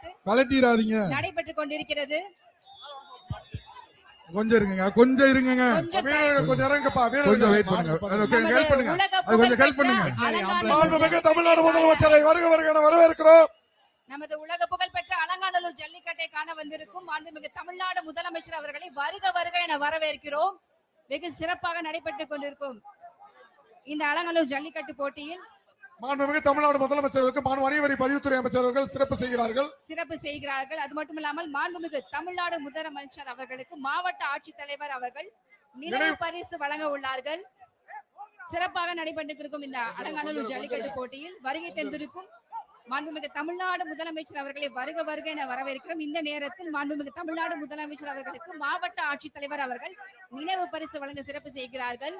ஜல்லிக்கட்டு கலட்டிராதீங்க, நடைபெற்றுக் கொண்டிருக்கிறது. கொஞ்சம் இருங்க, கொஞ்சம் இருங்க, கொஞ்சம் இறங்குப்பா, கொஞ்சம் வெயிட் பண்ணுங்க, அதுக்கு ஹெல்ப் பண்ணுங்க, அது கொஞ்சம் ஹெல்ப் பண்ணுங்க. மாண்புமிகு தமிழ்நாடு முதலமைச்சரை வருக வருக என வரவேற்கிறோம். நமது உலக புகழ்பெற்ற அலங்காநல்லூர் ஜல்லிக்கட்டை காண வந்திருக்கும் மாண்புமிகு தமிழ்நாடு முதலமைச்சர் அவர்களை வருக வருக என வரவேற்கிறோம். வெகு சிறப்பாக நடைபெற்றுக் கொண்டிருக்கும் இந்த அலங்காநல்லூர் ஜல்லிக்கட்டு போட்டியில் மாண்புமிகு தமிழ்நாடு முதலமைச்சருக்கு வணிக வரி பதிவுத்துறை அமைச்சர்கள் சிறப்பு செய்கிறார்கள். அது மட்டுமில்லாமல் மாண்புமிகு தமிழ்நாடு முதலமைச்சர் அவர்களுக்கு மாவட்ட ஆட்சித்தலைவர் அவர்கள் நினைவு பரிசு வழங்க உள்ளார்கள். சிறப்பாக நடைபெற்றிருக்கும் இந்த அலங்காநல்லூர் ஜல்லிக்கட்டு போட்டியில் வருகை தந்திருக்கும் மாண்புமிகு தமிழ்நாடு முதலமைச்சர் அவர்களை வருக வருக என வரவேற்கிறோம். இந்த நேரத்தில் மாண்புமிகு தமிழ்நாடு முதலமைச்சர் அவர்களுக்கு மாவட்ட ஆட்சித்தலைவர் அவர்கள் நினைவு பரிசு வழங்க சிறப்பு செய்கிறார்கள்.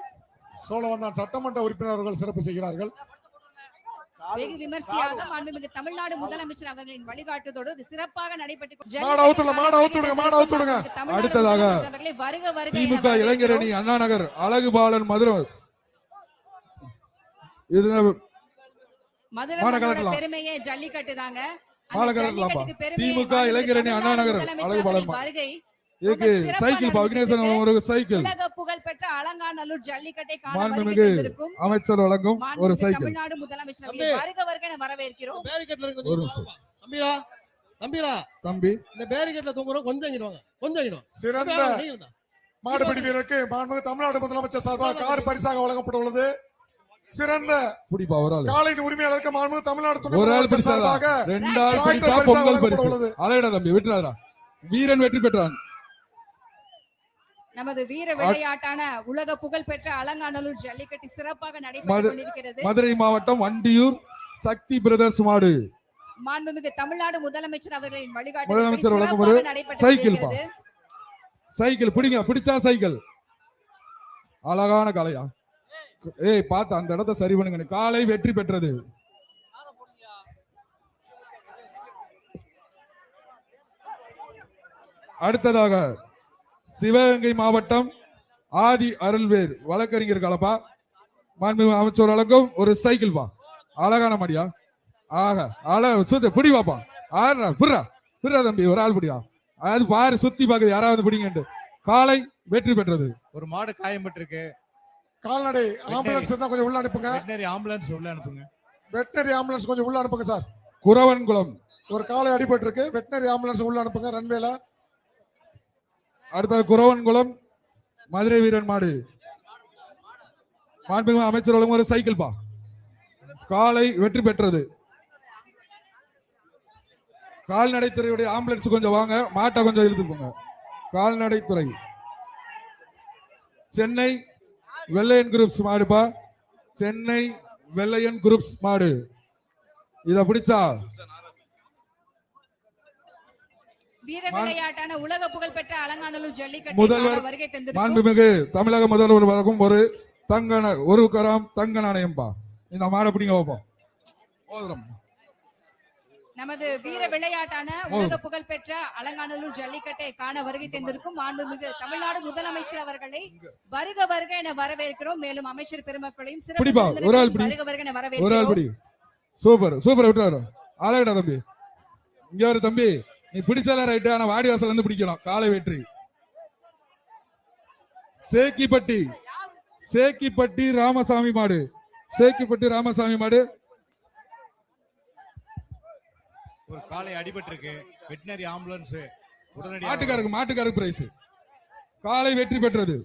சோழவந்தான் சட்டமன்ற உறுப்பினர்கள் சிறப்பு செய்கிறார்கள். வெகு விமர்சையாக மாண்புமிகு தமிழ்நாடு முதலமைச்சர் அவர்களின் வழிகாட்டுதோடு சிறப்பாக நடைபெற்று அடுத்ததாக திமுக இளைஞரணி அண்ணா நகர் அழகுபாலன் மதுரை பெருமையே ஜல்லிக்கட்டு தாங்க. திமுக இளைஞரணி அண்ணா நகர் அழகுபாலன் வருகை சைக்கிள் ஒரு சைக்கிள் புகழ்பெற்ற அலங்காநல்லூர் ஜல்லிக்கட்டை காண அமைச்சர் வழங்கும் ஒரு சைக்கிள். தமிழ்நாடு முதலமைச்சர் வருக வருக என வரவேற்கிறோம். தம்பி இந்த பேரிகேட்ல தூங்குறோம், கொஞ்சம் சிறந்த மாடுபிடி வீரருக்கு மாண்புமிகு தமிழ்நாடு முதலமைச்சர் சார்பாக கார் பரிசாக வழங்கப்பட்டுள்ளது. சிறந்த காலையின் உரிமையாளருக்கு மாண்புமிகு தமிழ்நாடு துணை முதலமைச்சர் சார்பாக வீரன் வெற்றி பெற்றான். நமது வீர விளையாட்டான உலக புகழ் பெற்ற அலங்காநல்லூர் ஜல்லிக்கட்டு சிறப்பாக நடைபெற்றுக் கொண்டிருக்கிறது. மதுரை மாவட்டம் வண்டியூர் சக்தி பிரதர்ஸ் மாடு மாண்புமிகு தமிழ்நாடு முதலமைச்சர் அவர்களின் முதலமைச்சர் வழங்கும் ஒரு சைக்கிள். சைக்கிள் பிடிங்க, பிடிச்சா சைக்கிள். அழகான காளையா, பார்த்து அந்த இடத்தை சரி பண்ணுங்க. காளை வெற்றி பெற்றது. அடுத்ததாக சிவகங்கை மாவட்டம் ஆதி அருள்வேர் வழக்கறிஞர் கலப்பா மாண்புமிகு அமைச்சர் வழங்கும் ஒரு சைக்கிள் பா. அழகான மாடியா, சுத்த பிடி பாப்பா. புர்ரா தம்பி, ஒரு ஆள் பிடியா. அது பாரு, சுத்தி பாக்குது, யாராவது பிடிங்க. காளை வெற்றி பெற்றது. ஒரு மாடு காயம்பட்டிருக்கு. கால்நடை ஆம்புலன்ஸ் தான் கொஞ்சம் உள்ள அனுப்புங்க. வெட்டனரி ஆம்புலன்ஸ் உள்ள அனுப்புங்க. வெட்டனரி ஆம்புலன்ஸ் கொஞ்சம் உள்ள அனுப்புங்க சார். குறவன்குளம் ஒரு காலை அடிபட்டு இருக்கு, வெட்டனரி ஆம்புலன்ஸ் உள்ள அனுப்புங்க ரன்வேல. அடுத்த குறவன்குளம் மதுரை வீரன் மாடு மாண்புமிகு அமைச்சர் வழங்கும் ஒரு சைக்கிள் பா. காலை வெற்றி பெற்றது. கால்நடைத்துறையுடைய ஆம்புலன்ஸ் கொஞ்சம் வாங்க, மாட்டை கொஞ்சம் இழுத்து போங்க. கால்நடைத்துறை சென்னை வெள்ளையன் குரூப்ஸ் மாடுப்பா. சென்னை வெள்ளையன் குரூப்ஸ் மாடு. இத பிடிச்சா வீர விளையாட்டான உலக புகழ் பெற்ற அலங்காநல்லூர் ஜல்லிக்கட்டு முதல்வர் வருகை தந்திருக்கும் மாண்புமிகு தமிழக முதல்வர் வழங்கும் ஒரு ஒரு கராம் தங்க நாணயம் பா. இந்த மாடை பிடிங்க வைப்போம். நமது வீர விளையாட்டான உலக புகழ் பெற்ற அலங்காநல்லூர் ஜல்லிக்கட்டை காண வருகை தந்திருக்கும் மாண்புமிகு தமிழ்நாடு முதலமைச்சர் அவர்களை வருக வருக என வரவேற்கிறோம். மேலும் அமைச்சர் பெருமக்களையும் வருக வருக என வரவேற்கிறோம். சூப்பர் சூப்பர் விட்டுறாரு. அழகடா தம்பி, இங்க ஒரு தம்பி, நீ பிடிச்சால ரைட்டு, ஆனா வாடி வாசல் இருந்து பிடிக்கலாம். காலை வெற்றி. சேக்கிப்பட்டி ராமசாமி மாடு. சேக்கிப்பட்டி ராமசாமி மாடு. ஒரு காலை அடிபட்டு இருக்கு. வெட்டனரி ஆம்புலன்ஸ் உடனடியாக மாட்டுக்காருக்கு பிரைஸ். காலை வெற்றி பெற்றது.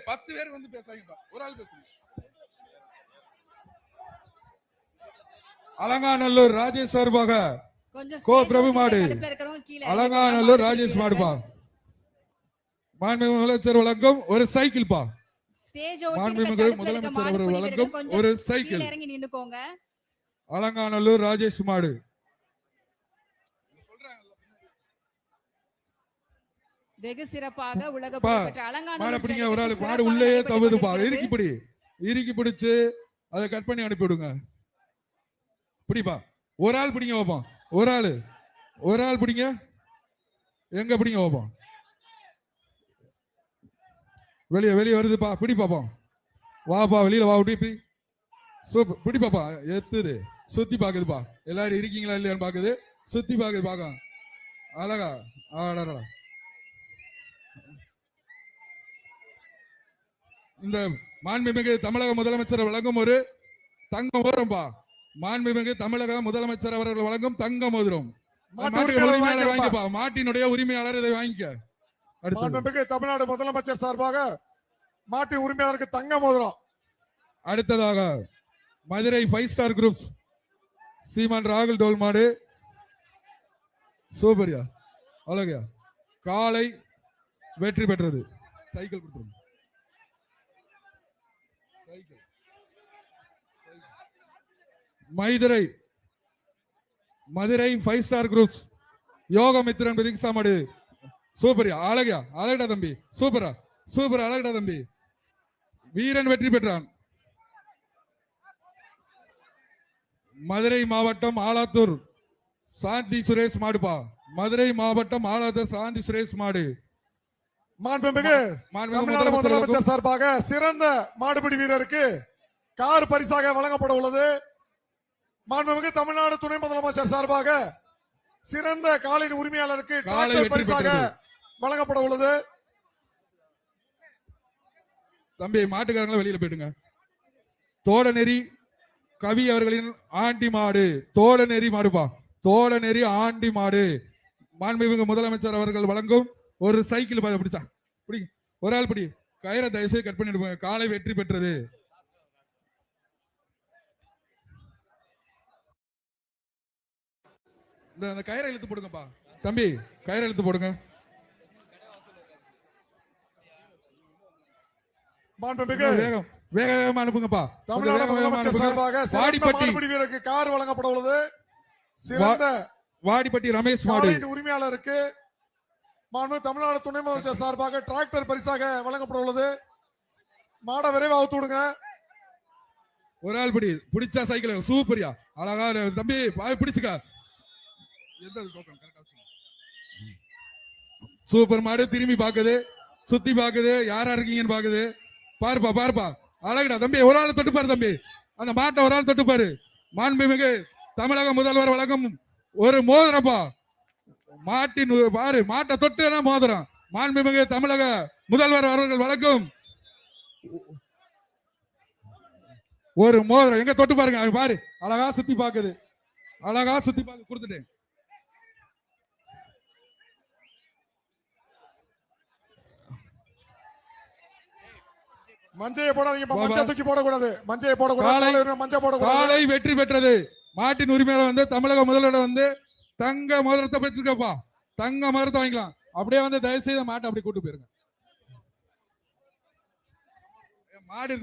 10 பேர் வந்து பேசாங்க, ஒரு ஆள் பேசுங்க. அலங்காநல்லூர் ராஜேஷ் சார்பாக கோ பிரபு மாடு. அலங்காநல்லூர் ராஜேஷ் மாடுபா. மாண்புமிகு முதலமைச்சர் வழங்கும் ஒரு சைக்கிள் பா. மாண்புமிகு முதலமைச்சர் அவர்கள் வழங்கும் ஒரு சைக்கிள். அலங்காநல்லூர் ராஜேஷ் மாடு. வெகு சிறப்பாக உலக புகழ்பெற்ற அலங்காநல்லூர் ஒரு ஆளு மாடு உள்ளே தவுதுப்பா. இறுக்கி பிடிச்சு அதை கட் பண்ணி அனுப்பி விடுங்க. பிடிப்பா, ஒரு ஆள் பிடிங்க வைப்போம். ஒரு ஆள் பிடிங்க. எங்க பிடிங்க வைப்போம். வெளியே வருதுப்பா, பிடி பாப்போம். வாப்பா, வெளியில வா. சூப்பர், பிடி பாப்பா. எத்துது சுத்தி பாக்குதுப்பா. எல்லாரும் இருக்கீங்களா இல்லையான்னு பாக்குது. சுத்தி பாக்குது பாக்க. அழகா. ஆடா. இந்த மாண்புமிகு தமிழக முதலமைச்சர் வழங்கும் ஒரு தங்க மோதிரம்பா. மாண்புமிகு தமிழக முதலமைச்சர் அவர்கள் வழங்கும் தங்க மோதிரம். உரிமையாளர் வாங்கிப்பா. மாட்டினுடைய உரிமையாளர் இதை வாங்கிக்க. மாண்புமிகு தமிழ்நாடு முதலமைச்சர் சார்பாக மாட்டின் உரிமையாளருக்கு தங்க மோதிரம். அடுத்ததாக மதுரை 5 ஸ்டார் குரூப்ஸ் சீமான் ராகுல் டோல் மாடு. சூப்பரியா, அழகையா. காலை வெற்றி பெற்றது. சைக்கிள் கொடுத்துருங்க. மதுரை 5 ஸ்டார் குரூப்ஸ் யோகமித்ரன் பிரதீக்ஷா மாடு. சூப்பரியா, அழகையா, அழகடா தம்பி. சூப்பரா, சூப்பர், அழகடா தம்பி. வீரன் வெற்றி பெற்றான். மதுரை மாவட்டம் ஆலாத்தூர் சாந்தி சுரேஷ் மாடுப்பா. மதுரை மாவட்டம் ஆலாத்தூர் சாந்தி சுரேஷ் மாடு. மாண்புமிகு தமிழ்நாடு முதலமைச்சர் சார்பாக சிறந்த மாடுபிடி வீரருக்கு கார் பரிசாக வழங்கப்பட உள்ளது. மாண்புமிகு தமிழ்நாடு துணை முதலமைச்சர் சார்பாக சிறந்த காலின் உரிமையாளருக்கு டிராக்டர் பரிசாக வழங்கப்பட உள்ளது. தம்பி மாட்டுக்காரங்களை வெளியில போயிடுங்க. தோடநெறி கவி அவர்களின் ஆண்டி மாடு. தோடநெறி மாடுப்பா. தோடநெறி ஆண்டி மாடு. மாண்புமிகு முதலமைச்சர் அவர்கள் வழங்கும் ஒரு சைக்கிள் பிடிச்சா பிடி. ஒரு ஆள் பிடி. கயிறை தயவுசெய்து கட் பண்ணிட்டு காலை வெற்றி பெற்றது. இந்த கயிறை இழுத்து போடுங்கப்பா தம்பி. கயிறை இழுத்து போடுங்க. வேகம் வேகமா அனுப்புங்கப்பா. தமிழ்நாடு முதலமைச்சர் சார்பாக மாடுபிடி வீரருக்கு கார் வழங்கப்பட உள்ளது. சிறந்த வாடிப்பட்டி ரமேஷ் மாடு உரிமையாளருக்கு தமிழ்நாடு துணை முதலமைச்சர் சார்பாக டிராக்டர் பரிசாக வழங்கப்பட உள்ளது. மாட விரைவாக அவுத்து விடுங்க. ஒரு ஆள் பிடி. பிடிச்சா சைக்கிள் சூப்பரியா, அழகா தம்பி. பிடிச்சுக்க. சூப்பர் மாடு. திரும்பி பாக்குது, சுத்தி பாக்குது, யாரா இருக்கீங்கன்னு பாக்குது. பாருப்பா பாருப்பா, அழகுடா தம்பி. ஒரு ஆள் தொட்டுப்பாரு தம்பி. அந்த மாட்டை ஒரு ஆள் தொட்டுப்பாரு. மாண்புமிகு தமிழக முதல்வர் வழங்கும் ஒரு மோதிரப்பா. மாட்டின் பாரு, மாட்டை தொட்டு மோதிரம். மாண்புமிகு தமிழக முதல்வர் அவர்கள் வழங்கும் ஒரு மோதிரம். எங்க தொட்டு பாருங்க பாரு. அழகா சுத்தி பாக்குது, அழகா சுத்தி பாக்கு. கொடுத்துட்டேன். மஞ்சையை போடாதீங்க. மஞ்சள் தூக்கி போடக்கூடாது. மஞ்சையை போடக்கூடாது. மஞ்சள் போடக்கூடாது. காலை வெற்றி பெற்றது. மாட்டின் உரிமையாளர் தமிழக முதல்வர் தங்க மோதிரத்தை பெற்றிருக்கப்பா. தங்க மோதிரத்தை வாங்கிக்கலாம். அப்படியே தயவு செய்து மாட்டை அப்படி கூட்டு போயிருங்க. மாடு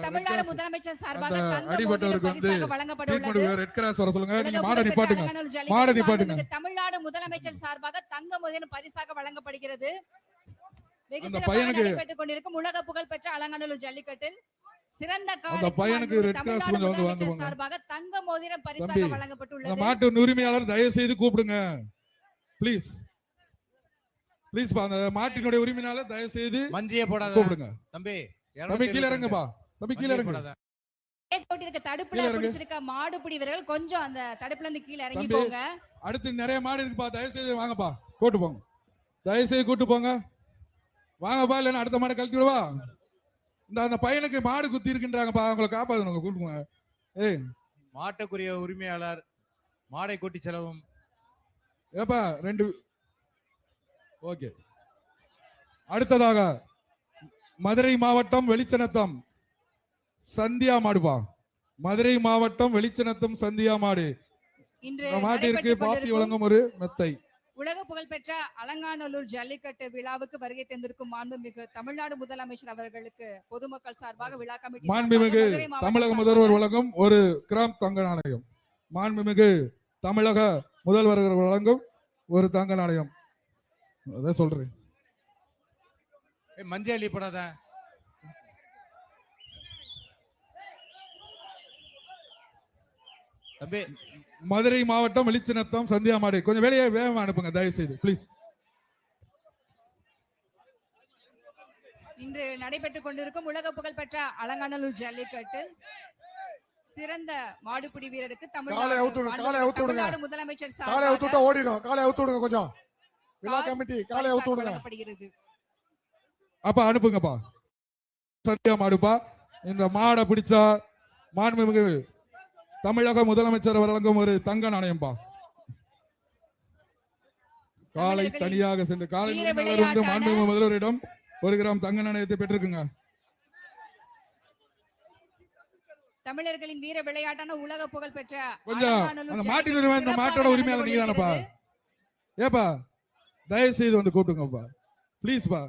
தமிழ்நாடு முதலமைச்சர் சார்பாக தங்க மோதிரம் பரிசாக வழங்கப்பட உள்ளது. ரெட் கிராஸ் வர சொல்லுங்க. நீங்க மாடை நிப்பாட்டுங்க. மாடை நிப்பாட்டுங்க. தமிழ்நாடு முதலமைச்சர் சார்பாக தங்க மோதிரம் பரிசாக வழங்கப்படுகிறது. அந்த பையனுக்கு பெற்றுக் கொண்டிருக்கும் உலக புகழ் பெற்ற அலங்காநல்லூர் ஜல்லிக்கட்டில் சிறந்த அந்த பையனுக்கு ரெட் கிராஸ் முதலமைச்சர் சார்பாக தங்க மோதிரம் பரிசாக வழங்கப்பட்டுள்ளது. மாட்டு உரிமையாளர் தயவு செய்து கூப்பிடுங்க ப்ளீஸ். ப்ளீஸ் பா. அந்த மாட்டினுடைய உரிமையாளர் தயவு செய்து மஞ்சையை போடாத கூப்பிடுங்க. தம்பி தம்பி கீழ இறங்குப்பா. தம்பி கீழ இறங்கு. தடுப்புல பிடிச்சிருக்க மாடுபிடி வீரர்கள் கொஞ்சம் அந்த தடுப்புல இருந்து கீழ இறங்கி போங்க. அடுத்து நிறைய மாடு இருக்குப்பா. தயவு செய்து வாங்கப்பா. கூட்டு போங்க. தயவு செய்து கூட்டு போங்க. வாங்கப்பா. இல்லைன்னா அடுத்த மாடை கழட்டி விடுவா. அந்த பையனுக்கு மாடு குத்தி இருக்குன்றாங்கப்பா. அவங்களை காப்பாத்தணும். கூட்டுங்க. ஏய், மாட்டுக்குரிய உரிமையாளர் மாடை கூட்டி செலவும். ஏப்பா 2. ஓகே. அடுத்ததாக மதுரை மாவட்டம் வெளிச்சநத்தம் சந்தியா மாடுப்பா. மதுரை மாவட்டம் வெளிச்சநத்தம் சந்தியா மாடு. மாட்டிற்கு பாப்பி வழங்கும் ஒரு மெத்தை. உலக புகழ்பெற்ற அலங்காநல்லூர் ஜல்லிக்கட்டு விழாவுக்கு வருகை தந்திருக்கும் மாண்புமிகு தமிழ்நாடு முதலமைச்சர் அவர்களுக்கு பொதுமக்கள் சார்பாக விழா கமிட்டி மாண்புமிகு தமிழக முதல்வர் வழங்கும் ஒரு கிராம் தங்க நாணயம். மாண்புமிகு தமிழக முதல்வர் வழங்கும் ஒரு தங்க நாணயம். அதான் சொல்றேன். மஞ்சள் அள்ளிப்படாத. தம்பி மதுரை மாவட்டம் வெளிச்சநத்தம் சந்தியா மாடு. கொஞ்சம் வெளியே வேகமா அனுப்புங்க தயவு செய்து ப்ளீஸ். இன்று நடைபெற்றுக் கொண்டிருக்கும் உலக புகழ்பெற்ற அலங்காநல்லூர் ஜல்லிக்கட்டில் சிறந்த மாடுபிடி வீரருக்கு காலை அவுத்து விடுங்க, காலை அவுத்து விடுங்க. தமிழ்நாடு முதலமைச்சர் காலை அவுத்து விட்டா சார்பாக ஓடிடும். காலை அவுத்து விடுங்க கொஞ்சம். விழா கமிட்டி காலை அவுத்து விடுங்க. வழங்கப்படுகிறது. அப்பா அனுப்புங்கப்பா. சத்யா மாடுப்பா. இந்த மாடை பிடிச்சா மாண்புமிகு தமிழக முதலமைச்சர் வழங்கும் ஒரு தங்க நாணயம்பா. காலை தனியாக சென்று காலை வந்து மாண்புமிகு முதல்வரிடம் 1 கிராம் தங்க நாணயத்தை பெற்றிருக்குங்க. தமிழர்களின் வீர விளையாட்டான உலக புகழ் பெற்ற கொஞ்சம் அலங்காநல்லூர் அந்த ஜல்லிக்கட்டு மாட்டின் உரிமை இந்த மாட்டோட உரிமையாளர் நீங்க தானப்பா? ஏப்பா தயவு செய்து வந்து கூப்பிட்டுங்கப்பா ப்ளீஸ்பா.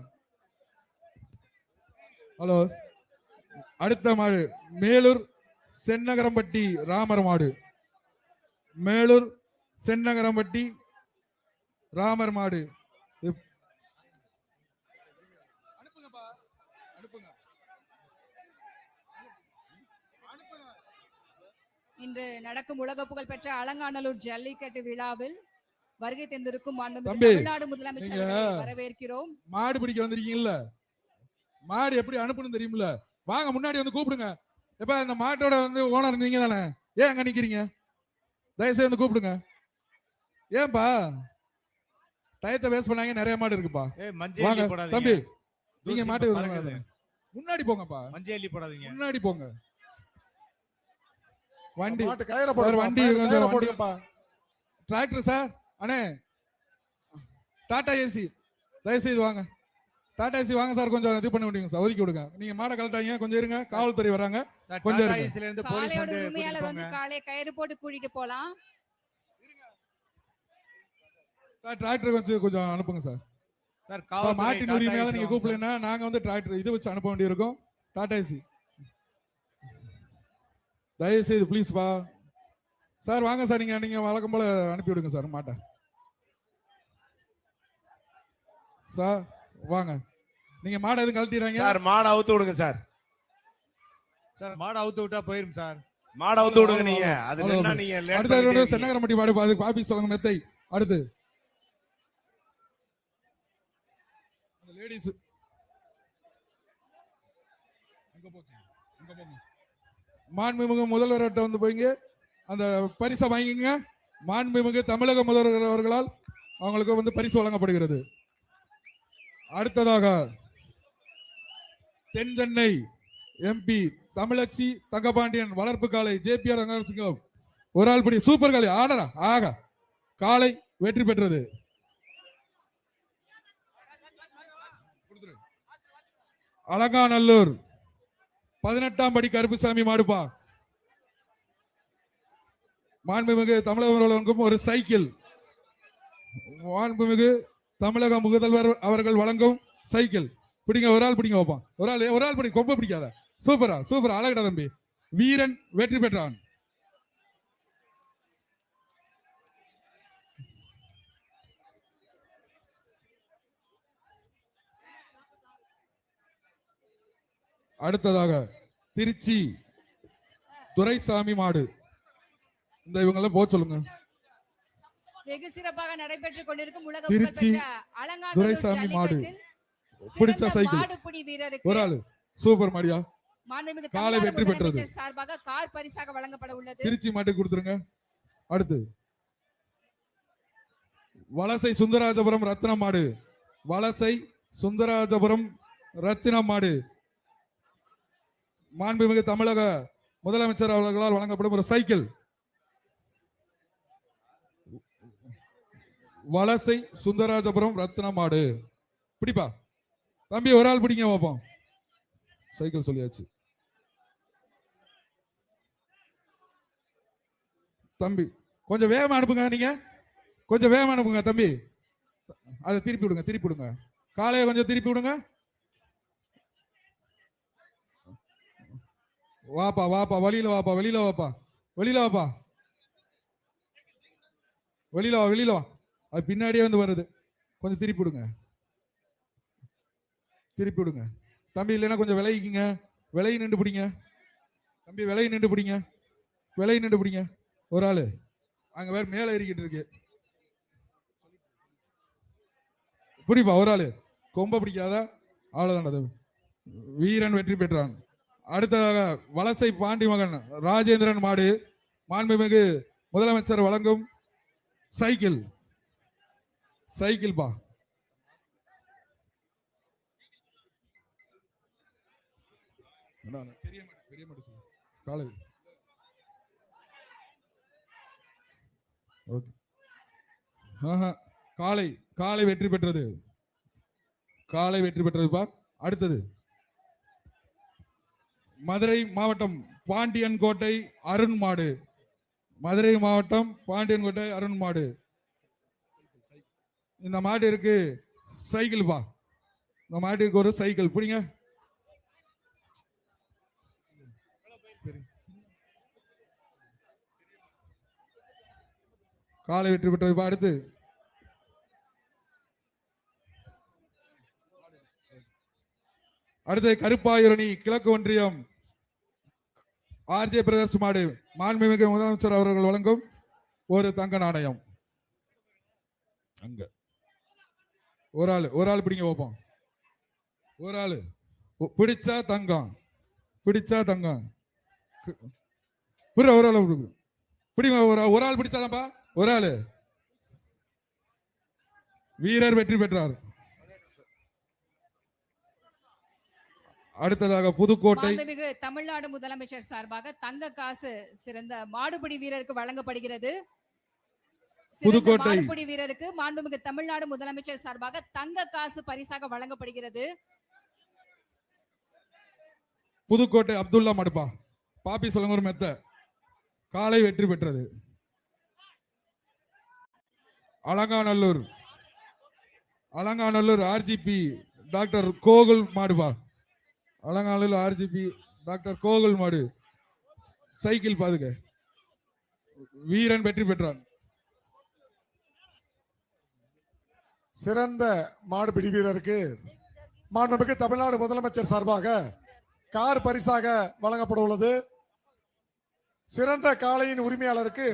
ஹலோ, அடுத்த மாடு மேலூர் சென்னகரம்பட்டி ராமர் மாடு. மேலூர் சென்னகரம்பட்டி ராமர் மாடு. அனுப்புங்கப்பா, அனுப்புங்க. இன்று நடக்கும் உலக புகழ் பெற்ற அலங்காநல்லூர் ஜல்லிக்கட்டு விழாவில் வருகை தந்திருக்கும் மாண்புமிகு தம்பி, தமிழ்நாடு முதலமைச்சர் நீங்க அவர்களை வரவேற்கிறோம். மாடு பிடிக்க வந்திருக்கீங்கல்ல, மாடு எப்படி அனுப்பணும் தெரியுமில்ல? வாங்க முன்னாடி வந்து கூப்பிடுங்க. எப்ப இந்த மாட்டோட வந்து ஓனர் நீங்க தானே? ஏன் அங்க நிக்கிறீங்க? தயவுசெய்து வந்து கூப்பிடுங்க. ஏன்பா டயத்தை வேஸ்ட் பண்ணாங்க? நிறைய மாடு இருக்குப்பா. மஞ்சள் வாங்க அள்ளி போடாதீங்க. தம்பி, நீங்க தூசி மாட்டு பறக்குது. முன்னாடி போங்கப்பா, மஞ்சள் அள்ளி போடாதீங்க. முன்னாடி போங்க. வண்டி மாட்டு கயிறை சார், போடுங்க. வண்டி கயிறை போடுங்கப்பா. Tractor sir. அண்ணே டாடா ஏசி தயவுசெய்து வாங்க. டாடா ஏசி வாங்க சார், கொஞ்சம் இது பண்ண முடியுங்க சார், ஒதுக்கி விடுங்க. நீங்க மாடை கலட்டாங்க, கொஞ்சம் இருங்க. காவல்துறை வராங்க, சார், கொஞ்சம் டாடா இருங்க. ஏசில இருந்து போலீஸ் காளையோட வந்து உரிமையாளர் கூட்டிட்டு வந்து போங்க. காளையை கயிறு போட்டு கூட்டிட்டு போலாம். சார் டிராக்டர் வச்சு கொஞ்சம் அனுப்புங்க சார். சார், அப்ப காவல்துறை மாட்டின் டாடா உரிமையால ஏசில நீங்க வாங்க சார். கூப்பிடலன்னா நாங்க வந்து டிராக்டர் இது வச்சு அனுப்ப வேண்டியிருக்கும். டாடா ஏசி தயவு செய்து ப்ளீஸ் பா சார். வாங்க சார், நீங்க நீங்க வழக்கம் போல அனுப்பி விடுங்க சார் மாட்டை. சார் வாங்க, நீங்க மாடை எதுவும் கழட்டிடுறாங்க சார் மாடை அவுத்து விடுங்க சார். சார், மாடு அவுத்து விட்டா போயிரும் சார். மாடை அவுத்து விடுங்க நீங்க. அது அவ்வளவு நின்னா நீங்க லேட் அடுத்த பண்ணிட்டே இருக்கீங்க. சென்னகரம்பட்டி மாடு பாது காபி சொல்லுங்க மெத்தை. அடுத்து லேடிஸ் மாண்புமிகு முதல்வர்கிட்ட வந்து போய்ங்க அந்த பரிசை வாங்கிங்க. மாண்புமிகு தமிழக முதல்வர் அவர்களால் அவங்களுக்கு வந்து பரிசு வழங்கப்படுகிறது. அடுத்ததாக தென் சென்னை எம்பி தமிழச்சி தங்கபாண்டியன் வளர்ப்பு காலை ஜேபிஆர் ரங்கசிங்கம் ஒரு ஆள் படி சூப்பர் காலை ஆடரா ஆக காலை வெற்றி பெற்றது. அலங்காநல்லூர் 18ஆம் படி கருப்புசாமி மாடுப்பா. மாண்புமிகு தமிழக ஒரு சைக்கிள். மாண்புமிகு தமிழக முதல்வர் அவர்கள் வழங்கும் சைக்கிள். பிடிங்க, ஒரு ஆள் பிடிங்க வைப்பான். ஒரு ஆள் பிடி, கொம்ப பிடிக்காத. சூப்பரா சூப்பரா அழகடா தம்பி. வீரன் வெற்றி பெற்றான். அடுத்ததாக திருச்சி துரைசாமி மாடு. இந்த இவங்கெல்லாம் போக சொல்லுங்க. வெகு சிறப்பாக நடைபெற்றுக் கொண்டிருக்கும் உலக திருச்சி புகழ்பெற்ற அலங்காநல்லூர் துரைசாமி மாடு. ஜல்லிக்கட்டில் பிடிச்ச சிறந்த சைக்கிள். மாடுபிடி வீரருக்கு ஒரு ஆளு சூப்பர் மாடியா. மாண்புமிகு காலை தமிழ்நாடு வெற்றி பெற்றது. முதலமைச்சர் சார்பாக கார் பரிசாக வழங்கப்பட உள்ளது. திருச்சி மாட்டுக்கு கொடுத்துருங்க. அடுத்து வலசை சுந்தராஜபுரம் ரத்ன மாடு. வலசை சுந்தராஜபுரம் ரத்தின மாடு. மாண்புமிகு தமிழக முதலமைச்சர் அவர்களால் வழங்கப்படும் ஒரு சைக்கிள். வலசை சுந்தராஜபுரம் ரத்ன மாடு. பிடிப்பா தம்பி, ஒரு ஆள் பிடிங்க பார்ப்போம். சைக்கிள் சொல்லியாச்சு தம்பி. கொஞ்சம் வேகமா அனுப்புங்க, நீங்க கொஞ்சம் வேகமா அனுப்புங்க தம்பி. அதை திருப்பி விடுங்க, திருப்பி விடுங்க. காலையை கொஞ்சம் திருப்பி விடுங்க. வாப்பா வாப்பா, வெளியில வாப்பா, வெளியில வாப்பா, வெளியில வாப்பா, வெளியில வா, வெளியில வா. அது பின்னாடியே வந்து வருது. கொஞ்சம் திருப்பி விடுங்க, திருப்பி விடுங்க தம்பி. இல்லைன்னா கொஞ்சம் விலகிக்குங்க. விலகி நின்று பிடிங்க தம்பி, விலகி நின்று பிடிங்க, விலகி நின்று பிடிங்க. ஒரு ஆளு அங்க வேற மேல ஏறிக்கிட்டு இருக்கு. பிடிப்பா ஒரு ஆளு, கொம்ப பிடிக்காத. அவ்வளவுதான். வீரன் வெற்றி பெற்றான். அடுத்ததாக வலசை பாண்டி மகன் ராஜேந்திரன் மாடு மாண்புமிகு முதலமைச்சர் வழங்கும் சைக்கிள். சைக்கிள் பா. பெரிய மாடு சொல்லு. காலை ஓகே. காலை காலை வெற்றி பெற்றது. காலை வெற்றி பெற்றதுப்பா. அடுத்தது மதுரை மாவட்டம் பாண்டியன் கோட்டை அருண் மாடு. மதுரை மாவட்டம் பாண்டியன் கோட்டை அருண் மாடு. இந்த மாடு இருக்கு சைக்கிள் பா. இந்த மாட்டுக்கு ஒரு சைக்கிள் பிடிங்க. காலை வெற்றி பெற்றது. அடுத்து அடுத்து கருப்பாயூரணி கிழக்கு ஒன்றியம் ஆர்ஜே பிரதர்ஸ் மாடு மாண்புமிகு முதலமைச்சர் அவர்கள் வழங்கும் ஒரு தங்க நாணயம். அங்க ஒரு ஆள் பிடிங்க வைப்போம். ஒரு ஆளு பிடிச்சா தங்கம். பிடிச்சா தங்கம். ஒரு ஆள் பிடிங்க. ஒரு ஆள் பிடிச்சாதான்ப்பா. ஒரு ஆளு வீரர் வெற்றி பெற்றார். அடுத்ததாக புதுக்கோட்டை தமிழ்நாடு முதலமைச்சர் சார்பாக தங்க காசு சிறந்த மாடுபிடி வீரருக்கு வழங்கப்படுகிறது. புதுக்கோட்டை மாடுபிடி வீரருக்கு மாண்புமிகு தமிழ்நாடு முதலமைச்சர் சார்பாக தங்க காசு பரிசாக வழங்கப்படுகிறது. புதுக்கோட்டை அப்துல்லா மடுப்பா பாப்பி சொல்லுங்க மெத்த. காலை வெற்றி பெற்றது. அலங்காநல்லூர் ஆர்ஜிபி டாக்டர் கோகுல் மாடுபா. அலங்காநல்லூர் ஆர்ஜிபி டாக்டர் கோகுல் மாடு சைக்கிள் பாதுக. வீரன் வெற்றி பெற்றான். சிறந்த மாடுபிடி வீரருக்கு மாண்புமிகு தமிழ்நாடு முதலமைச்சர் சார்பாக கார் பரிசாக வழங்கப்பட உள்ளது. சிறந்த காளையின் உரிமையாளருக்கு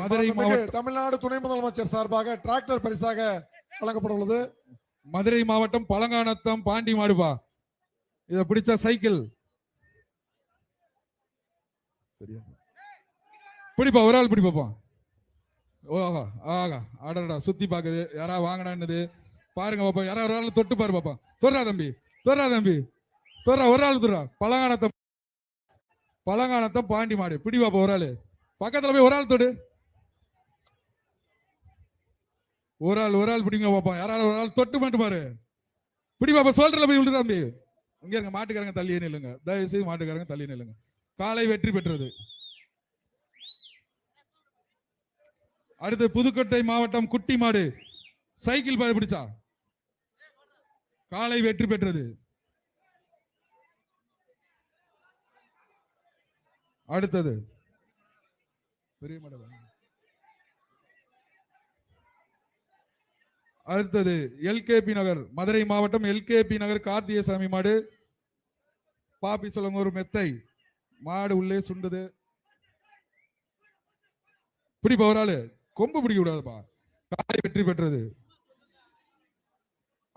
தமிழ்நாடு துணை முதலமைச்சர் சார்பாக டிராக்டர் பரிசாக வழங்கப்பட உள்ளது. மதுரை மாவட்டம் பழங்கானத்தம் பாண்டி மாடுபா. இத பிடிச்சா சைக்கிள் பிடிப்பா. ஒரு ஆள் பிடிப்பா. ஓஹா ஆகா ஆடா சுத்தி பாக்குது. யாரா வாங்கினான்னு பாருங்க பாப்பா. யாரா ஒரு ஆள் தொட்டு பாரு பாப்பா. தொடுறா தம்பி. தொடுறா ஒரு ஆள் தொடுறா. பழங்கானத்தம் பாண்டி மாடு பிடி பாப்பா. ஒரு ஆளு பக்கத்துல போய் ஒரு ஆள் தொடு. ஒரு ஆள் பிடிங்க பாப்பா. யாராவது ஒரு ஆள் தொட்டு மட்டும் பாரு. பிடி பாப்பா. சோல்டர்ல போய் விழுது தம்பி. இங்க இருங்க மாட்டுக்காரங்க தள்ளியே நில்லுங்க. தயவு செய்து மாட்டுக்காரங்க தள்ளி நில்லுங்க. காலை வெற்றி பெற்றது. அடுத்து புதுக்கோட்டை மாவட்டம் குட்டி மாடு சைக்கிள் பாதை பிடிச்சா. காலை வெற்றி பெற்றது. அடுத்தது பெரிய மாடு. அடுத்தது எல்கேபி நகர் மதுரை மாவட்டம் எல்கேபி நகர் கார்த்திகசாமி மாடு பாப்பி சொல்லுங்க ஒரு மெத்தை மாடு உள்ளே சுண்டுது. பிடிப்பா. ஒரு ஆளு கொம்பு பிடிக்க கூடாதுப்பா. காலை வெற்றி பெற்றது.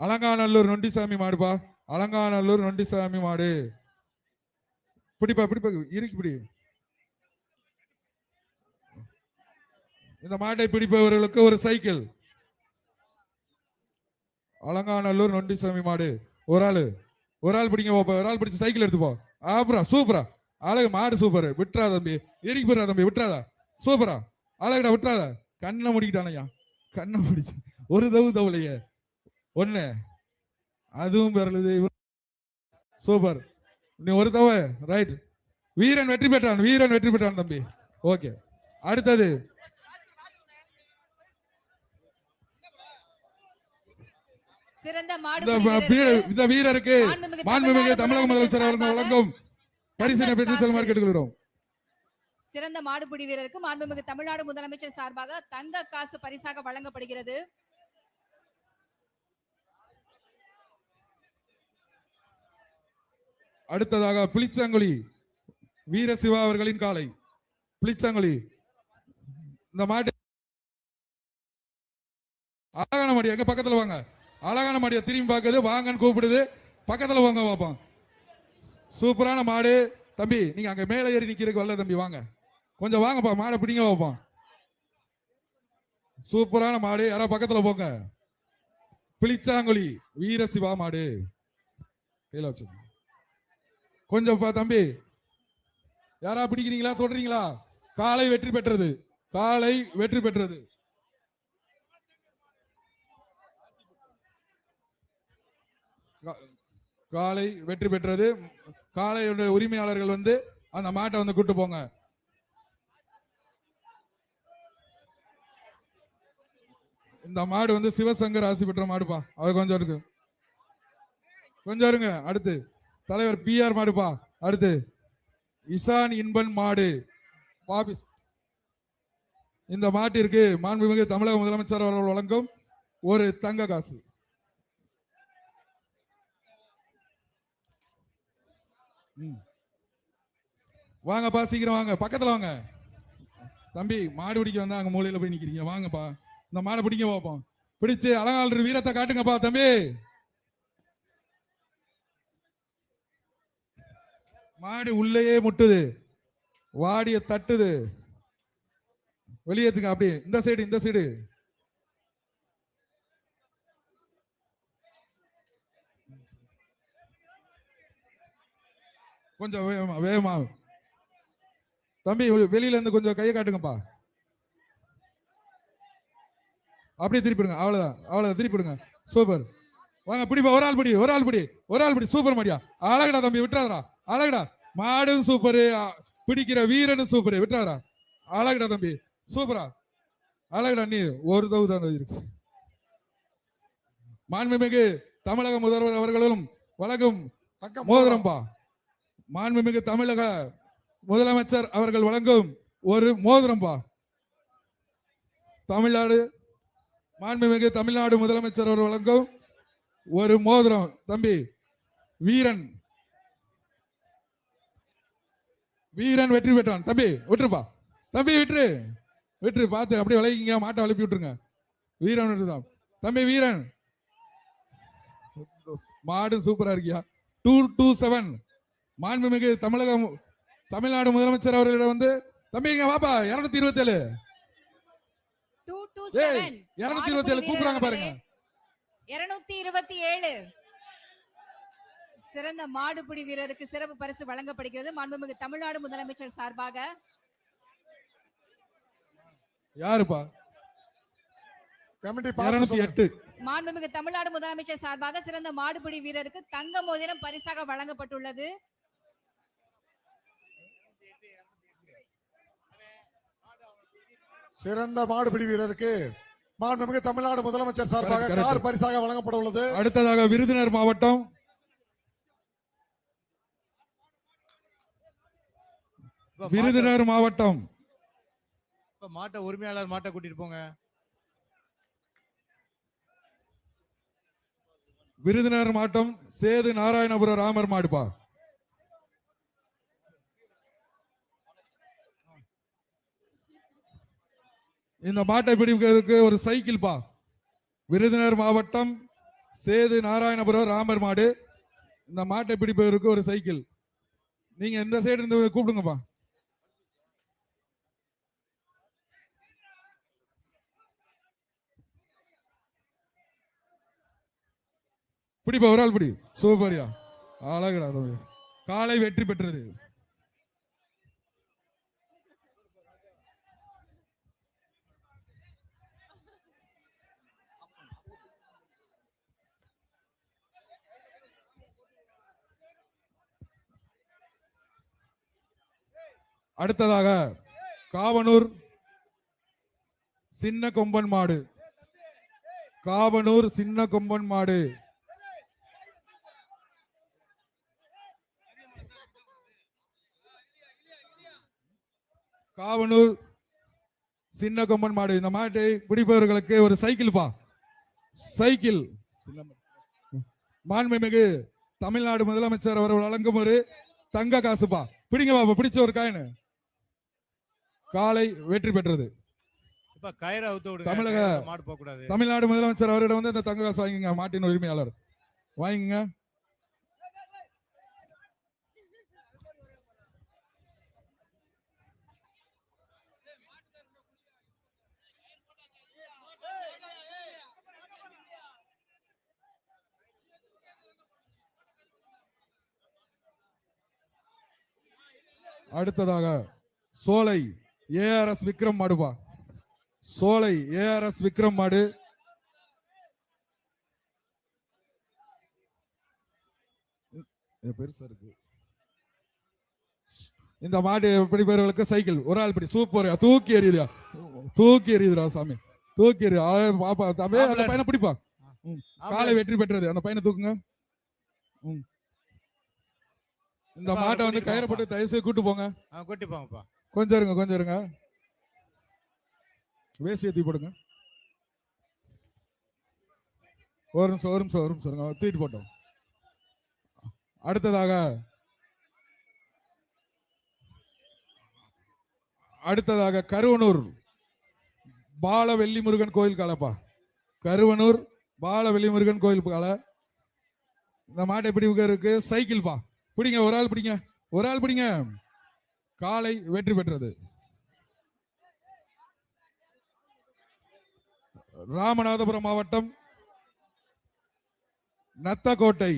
அலங்காநல்லூர் நொண்டிசாமி மாடுப்பா. அலங்காநல்லூர் நொண்டிசாமி மாடு பிடிப்பா. இறுக்கி பிடி. இந்த மாட்டை பிடிப்பவர்களுக்கு ஒரு சைக்கிள். அலங்காநல்லூர் நொண்டிசாமி மாடு. ஒரு ஆள் பிடிங்க போப்பா. ஒரு ஆள் பிடிச்சு சைக்கிள் எடுத்துப்போ. அப்புறம் சூப்பரா அழகு மாடு சூப்பர். விட்டுறா தம்பி. இறுக்கி போடுறா தம்பி. விட்டுறாதா. சூப்பரா அழகுடா. விட்டுறாத. கண்ணை முடிக்கிட்டானையா. கண்ணை முடிச்சு ஒரு தவுலையே ஒண்ணு அதுவும் பெறலுது. சூப்பர். நீ ஒரு தவ ரைட். வீரன் வெற்றி பெற்றான் தம்பி. ஓகே. அடுத்தது இந்த வீரருக்கு மாண்புமிகு தமிழக முதலமைச்சர் அவர்கள் வழங்கும் பரிசினை பெற்று செல்லுமாறு கேட்டுக்கொள்கிறோம். சிறந்த மாடுபிடி வீரருக்கு மாண்புமிகு தமிழ்நாடு முதலமைச்சர் சார்பாக தங்க காசு பரிசாக வழங்கப்படுகிறது. அடுத்ததாக புளிச்சங்குழி வீர சிவா அவர்களின் காலை. புளிச்சங்குழி இந்த மாட்டு அழகான மாடி. எங்க பக்கத்துல வாங்க. அழகான மாடியை திரும்பி பார்க்குது. வாங்கன்னு கூப்பிடுது. பக்கத்துல வாங்க பாப்போம். சூப்பரான மாடு தம்பி நீங்க அங்க மேல ஏறி நிக்கிறதுக்கு வரல தம்பி, வாங்க கொஞ்சம் வாங்கப்பா, மாடை பிடிங்க வைப்போம். சூப்பரான மாடு, யாரா பக்கத்துல போங்க. பிளிச்சாங்குழி வீரசிவா மாடு கையில வச்சு கொஞ்சம் தம்பி, யாரா பிடிக்கிறீங்களா, தொடறீங்களா? காலை வெற்றி பெற்றது, காலை வெற்றி பெற்றது. காலை வெற்றி பெற்றது. காளையுடைய உரிமையாளர்கள் வந்து அந்த மாட்டை வந்து கூட்டு போங்க. இந்த மாடு வந்து சிவசங்கர் ஆசி பெற்ற மாடுப்பா, அது கொஞ்சம் இருக்கு, கொஞ்சம் இருங்க. அடுத்து தலைவர் PR மாடுப்பா. அடுத்து இசான் இன்பன் மாடு பாபிஸ். இந்த மாட்டிற்கு மாண்புமிகு தமிழக முதலமைச்சர் அவர்கள் வழங்கும் ஒரு தங்க காசு. வாங்கப்பா, சீக்கிரம் வாங்க, பக்கத்துல வாங்க. தம்பி மாடு பிடிக்க வந்தா அங்க மூலையில போய் நிக்கிறீங்க, வாங்கப்பா இந்த மாடை பிடிக்க பார்ப்போம். பிடிச்சு அழகாளர் வீரத்தை காட்டுங்கப்பா தம்பி. மாடு உள்ளேயே முட்டுது, வாடிய தட்டுது, வெளியேத்துங்க. அப்படி இந்த சைடு, இந்த சைடு. கொஞ்சம் வேகமா வேகமா தம்பி, வெளியில இருந்து கொஞ்சம் கையை காட்டுங்கப்பா. அப்படியே திருப்பிடுங்க, அவ்வளவுதான் அவ்வளவுதான், திருப்பிடுங்க. சூப்பர், வாங்க பிடிப்பா. ஒரு ஆள் பிடி, ஒரு ஆள் பிடி, ஒரு ஆள் பிடி. சூப்பர் மாடியா, அழகடா தம்பி, விட்டுறாதரா, அழகடா. மாடும் சூப்பரு, பிடிக்கிற வீரனும் சூப்பரு, விட்டுறாதரா, அழகடா தம்பி, சூப்பரா, அழகடா. நீ ஒரு தவு தான் இருக்கு. மாண்புமிகு தமிழக முதல்வர் அவர்களும் வழங்கும் மோதிரம்பா. மாண்புமிகு தமிழக முதலமைச்சர் அவர்கள் வழங்கும் ஒரு மோதிரம்பா. தமிழ்நாடு மாண்புமிகு தமிழ்நாடு முதலமைச்சர் அவர்கள் வழங்கும் ஒரு மோதிரம். தம்பி வீரன், வீரன் வெற்றி பெற்றான். தம்பி விட்டுருப்பா, தம்பி விட்டுரு, விட்டுரு, பார்த்து அப்படியே விளைவிங்க, மாட்டை அழுப்பி விட்டுருங்க. வீரன் விட்டுதான் தம்பி, வீரன். மாடு சூப்பரா இருக்கியா. 227 மாண்புமிகு தமிழ்நாடு முதலமைச்சர் அவர்களிடம் வந்து தம்பி இங்க வாப்பா. 227 227 கூப்பிடுறாங்க பாருங்க. 227 சிறந்த மாடுபிடி வீரருக்கு சிறப்பு பரிசு வழங்கப்படுகிறது. மாண்புமிகு தமிழ்நாடு முதலமைச்சர் சார்பாக. யாருப்பா? 208 மாண்புமிகு தமிழ்நாடு முதலமைச்சர் சார்பாக சிறந்த மாடுபிடி வீரருக்கு தங்க மோதிரம் பரிசாக வழங்கப்பட்டுள்ளது. சிறந்த மாடுபிடி வீரருக்கு மாண்புமிகு தமிழ்நாடு முதலமைச்சர் சார்பாக கார் பரிசாக வழங்கப்பட உள்ளது. அடுத்ததாக விருதுநகர் மாவட்டம் மாட்டை உரிமையாளர் மாட்டை கூட்டிட்டு போங்க. விருதுநகர் மாவட்டம் சேது நாராயணபுரம் ராமர் மாடுப்பா. இந்த மாட்டை பிடிக்கிறதுக்கு ஒரு சைக்கிள் பா. விருதுநகர் மாவட்டம் சேது நாராயணபுரம் ராமர் மாடு. இந்த மாட்டை பிடிப்பதற்கு ஒரு சைக்கிள். நீங்க இந்த சைடு இருந்து கூப்பிடுங்கப்பா. பிடிப்பா, ஒரு ஆள் பிடி. சூப்பரியா, அழகுடா. காலை வெற்றி பெற்றது. அடுத்ததாக காவனூர் சின்ன கொம்பன் மாடு. காவனூர் சின்ன கொம்பன் மாடு. காவனூர் சின்ன கொம்பன் மாடு. இந்த மாட்டை பிடிப்பவர்களுக்கு ஒரு சைக்கிள் பா. சைக்கிள். மாண்புமிகு தமிழ்நாடு முதலமைச்சர் அவர்கள் வழங்கும் ஒரு தங்க காசுப்பா. பிடிங்க பாப்பா, பிடிச்ச ஒரு காயின். காலை வெற்றி பெற்றது. தமிழ்நாடு முதலமைச்சர் அவரிடம் வந்து இந்த தங்க காசு வாங்கிங்க. மாட்டின் உரிமையாளர் வாங்கிங்க. அடுத்ததாக சோலை ஏஆர்எஸ் விக்ரம் மாடுபா. சோலை ஏஆர்எஸ் விக்ரம் மாடு. பெருசா இருக்கு. இந்த மாடு பிடிப்பவர்களுக்கு சைக்கிள். ஒரு ஆள் பிடி. சூப்பர். தூக்கி எறியுதா, தூக்கி எறியுதுரா சாமி, தூக்கி எறிய. பாப்பா தம்பி அந்த பையனை பிடிப்பா. காலை வெற்றி பெற்றது. அந்த பையனை தூக்குங்க. இந்த மாட்டை வந்து கயிறை போட்டு தயவு செய்து கூட்டு போங்க. கூட்டி போங்கப்பா. கொஞ்சம் இருங்க, கொஞ்சம் இருங்க. வேசி ஏத்தி போடுங்க. ஒரு நிமிஷம், ஒரு நிமிஷம், ஒரு நிமிஷம் இருங்க. தூக்கிட்டு போட்டோம். அடுத்ததாக கருவனூர் பால வெள்ளி முருகன் கோயில் காலப்பா. கருவனூர் பால வெள்ளி முருகன் கோயில் கால. இந்த மாட்டை எப்படி இருக்கு? சைக்கிள் பா. பிடிங்க, ஒரு ஆள் பிடிங்க, ஒரு ஆள் பிடிங்க. காலை வெற்றி பெற்றது. ராமநாதபுரம் மாவட்டம் நத்தக்கோட்டை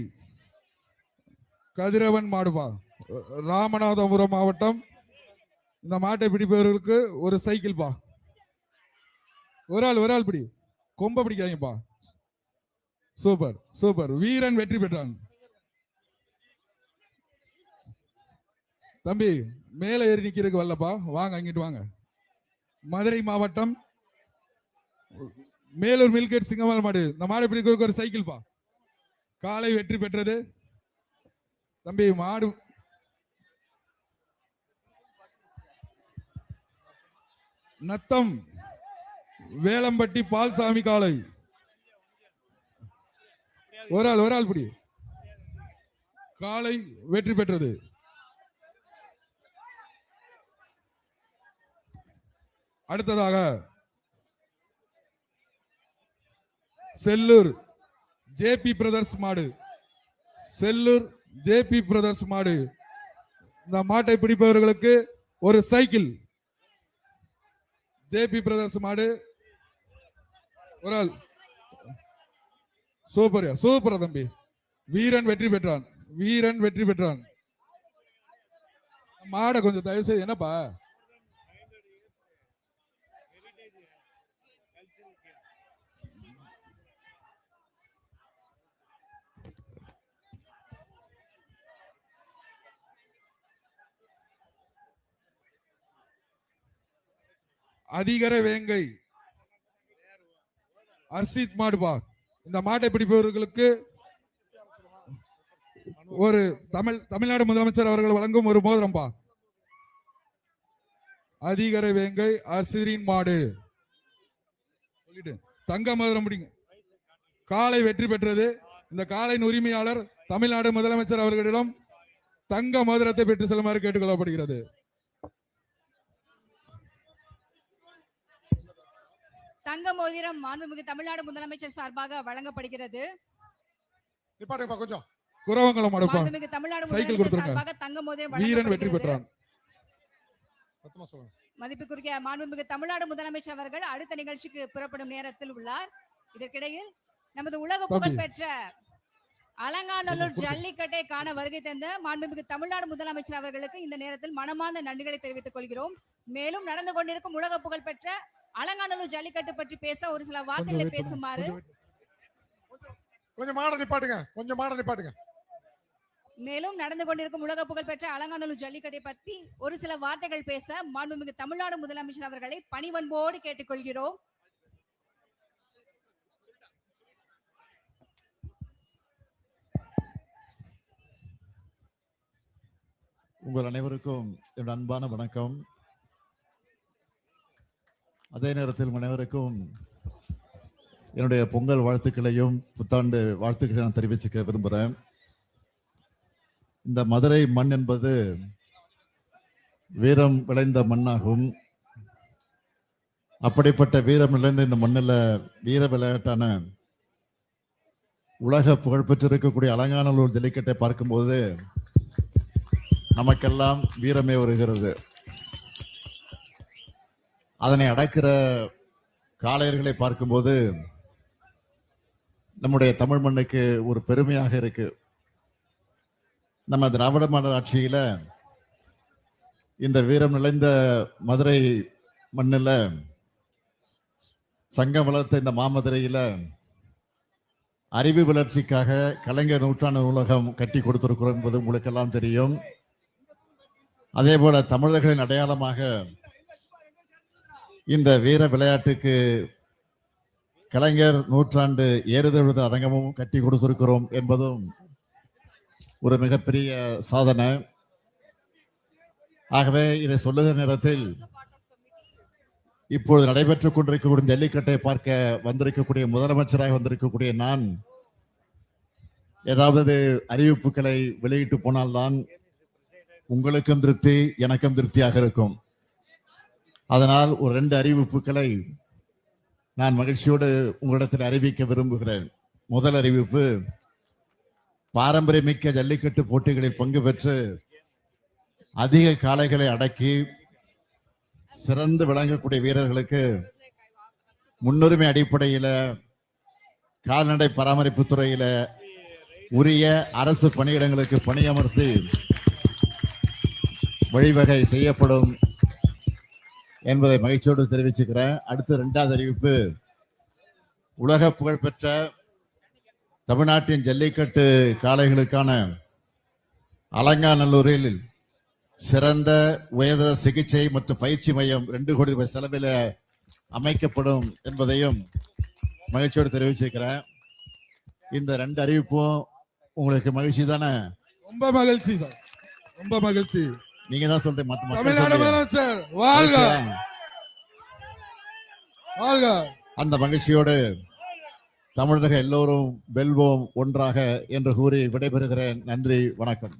கதிரவன் மாடுபா. ராமநாதபுரம் மாவட்டம். இந்த மாட்டை பிடிப்பவர்களுக்கு ஒரு சைக்கிள் பா. ஒரு ஆள் பிடி. கொம்ப பிடிக்காதீங்கப்பா. Super super. வீரன் வெற்றி பெற்றான். தம்பி மேல ஏறி நிக்கிறதுக்கு வரலப்பா, வாங்க அங்கிட்டு வாங்க. மதுரை மாவட்டம் மேலூர் மில்கேட் சிங்கமால் மாடு. இந்த மாடு பிடிக்கிறதுக்கு ஒரு சைக்கிள் பா. காலை வெற்றி பெற்றது. தம்பி மாடு நத்தம் வேளம்பட்டி பால்சாமி காலை. ஒரு ஆள் பிடி. காலை வெற்றி பெற்றது. அடுத்ததாக செல்லூர் ஜேபி பிரதர்ஸ் மாடு. செல்லூர் ஜேபி பிரதர்ஸ் மாடு. இந்த மாட்டை பிடிப்பவர்களுக்கு ஒரு சைக்கிள். ஜேபி பிரதர்ஸ் மாடு. ஒரு ஆள். சூப்பர் சூப்பர் தம்பி. வீரன் வெற்றி பெற்றான். வீரன் வெற்றி பெற்றான். மாடை கொஞ்சம் தயவு செய்து. என்னப்பா அதிகர வேங்கை அர்ஷித் மாடுபா. இந்த மாட்டை பிடிப்பவர்களுக்கு ஒரு தமிழ்நாடு முதலமைச்சர் அவர்கள் வழங்கும் ஒரு மோதிரம்பா. அதிகர வேங்கை அர்ஷிரின் மாடு. தங்க மோதிரம் பிடிங்க. காலை வெற்றி பெற்றது. இந்த காலையின் உரிமையாளர் தமிழ்நாடு முதலமைச்சர் அவர்களிடம் தங்க மோதிரத்தை பெற்று செல்லுமாறு கேட்டுக்கொள்ளப்படுகிறது. தங்க மோதிரம் மாண்புமிகு தமிழ்நாடு முதலமைச்சர் சார்பாக வழங்கப்படுகிறது. கொஞ்சம் குரவங்களம் அடுப்பா. மாண்புமிகு தமிழ்நாடு முதலமைச்சர் சார்பாக தங்க மோதிரம் வீரன் வெற்றி பெற்றான். மதிப்புக்குரிய மாண்புமிகு தமிழ்நாடு முதலமைச்சர் அவர்கள் அடுத்த நிகழ்ச்சிக்கு புறப்படும் நேரத்தில் உள்ளார். இதற்கிடையில் நமது உலக புகழ்பெற்ற அலங்காநல்லூர் ஜல்லிக்கட்டை காண வருகை தந்த மாண்புமிகு தமிழ்நாடு முதலமைச்சர் அவர்களுக்கு இந்த நேரத்தில் மனமார்ந்த நன்றிகளை தெரிவித்துக் கொள்கிறோம். மேலும் நடந்து கொண்டிருக்கும் உலக புகழ்பெற்ற அலங்காநல்லூர் ஜல்லிக்கட்டு பற்றி பேச ஒரு சில வார்த்தைகளை பேசுமாறு. கொஞ்சம் மாட நிப்பாட்டுங்க, கொஞ்சம் மாட நிப்பாட்டுங்க. மேலும் நடந்து கொண்டிருக்கும் உலக புகழ்பெற்ற அலங்காநல்லூர் ஜல்லிக்கட்டை பற்றி ஒரு சில வார்த்தைகள் பேச மாண்புமிகு தமிழ்நாடு முதலமைச்சர் அவர்களை பணிவன்போடு கேட்டுக்கொள்கிறோம். உங்கள் அனைவருக்கும் என்னுடைய அன்பான வணக்கம். அதே நேரத்தில் அனைவருக்கும் என்னுடைய பொங்கல் வாழ்த்துக்களையும் புத்தாண்டு வாழ்த்துக்களையும் நான் தெரிவிச்சுக்க விரும்புகிறேன். இந்த மதுரை மண் என்பது வீரம் விளைந்த மண்ணாகும். அப்படிப்பட்ட வீரம் விளைந்த இந்த மண்ணில் வீர விளையாட்டான உலக புகழ்பெற்றிருக்கக்கூடிய அலங்காநல்லூர் ஜல்லிக்கட்டை பார்க்கும்போது நமக்கெல்லாம் வீரமே வருகிறது. அதனை அடக்கிற காளையர்களை பார்க்கும்போது நம்முடைய தமிழ் மண்ணுக்கு ஒரு பெருமையாக இருக்கு. நம்ம திராவிட மாடல் ஆட்சியில இந்த வீரம் நிறைந்த மதுரை மண்ணில் சங்கம் வளர்த்த இந்த மாமதுரையில அறிவு வளர்ச்சிக்காக கலைஞர் நூற்றாண்டு நூலகம் கட்டி கொடுத்திருக்கிறோம் என்பது உங்களுக்கெல்லாம் தெரியும். அதே போல தமிழர்களின் அடையாளமாக இந்த வீர விளையாட்டுக்கு கலைஞர் நூற்றாண்டு ஏறுதழுத அரங்கமும் கட்டி கொடுத்திருக்கிறோம் என்பதும் ஒரு மிகப்பெரிய சாதனை. ஆகவே இதை சொல்லுகிற நேரத்தில் இப்பொழுது நடைபெற்றுக் கொண்டிருக்கக்கூடிய ஜல்லிக்கட்டை பார்க்க வந்திருக்கக்கூடிய முதலமைச்சராக வந்திருக்கக்கூடிய நான் ஏதாவது அறிவிப்புகளை வெளியிட்டு போனால்தான் உங்களுக்கும் திருப்தி, எனக்கும் திருப்தியாக இருக்கும். அதனால் ஒரு 2 அறிவிப்புகளை நான் மகிழ்ச்சியோடு உங்களிடத்தில் அறிவிக்க விரும்புகிறேன். முதல் அறிவிப்பு, பாரம்பரியமிக்க ஜல்லிக்கட்டு போட்டிகளில் பங்கு பெற்று அதிக காளைகளை அடக்கி சிறந்து விளங்கக்கூடிய வீரர்களுக்கு முன்னுரிமை அடிப்படையில கால்நடை பராமரிப்பு துறையில உரிய அரசு பணியிடங்களுக்கு பணியமர்த்தி வழிவகை செய்யப்படும் என்பதை மகிழ்ச்சியோடு தெரிவிச்சுக்கிறேன். அடுத்து 2வது அறிவிப்பு, உலக புகழ்பெற்ற தமிழ்நாட்டின் ஜல்லிக்கட்டு காளைகளுக்கான அலங்காநல்லூரில் சிறந்த உயர்தர சிகிச்சை மற்றும் பயிற்சி மையம் 2 கோடி ரூபாய் செலவில் அமைக்கப்படும் என்பதையும் மகிழ்ச்சியோடு தெரிவிச்சிருக்கிறேன். இந்த 2 அறிவிப்பும் உங்களுக்கு மகிழ்ச்சி தானே? ரொம்ப மகிழ்ச்சி சார், ரொம்ப மகிழ்ச்சி. நீங்க தான் சொல்றீங்க. மத்த மக்கள் தமிழ்நாடு சொல்லுங்க. முதலமைச்சர் வாழ்க வாழ்க. அந்த மகிழ்ச்சியோடு தமிழர்கள் எல்லோரும் வெல்வோம் ஒன்றாக என்று கூறி விடைபெறுகிறேன். நன்றி, வணக்கம்.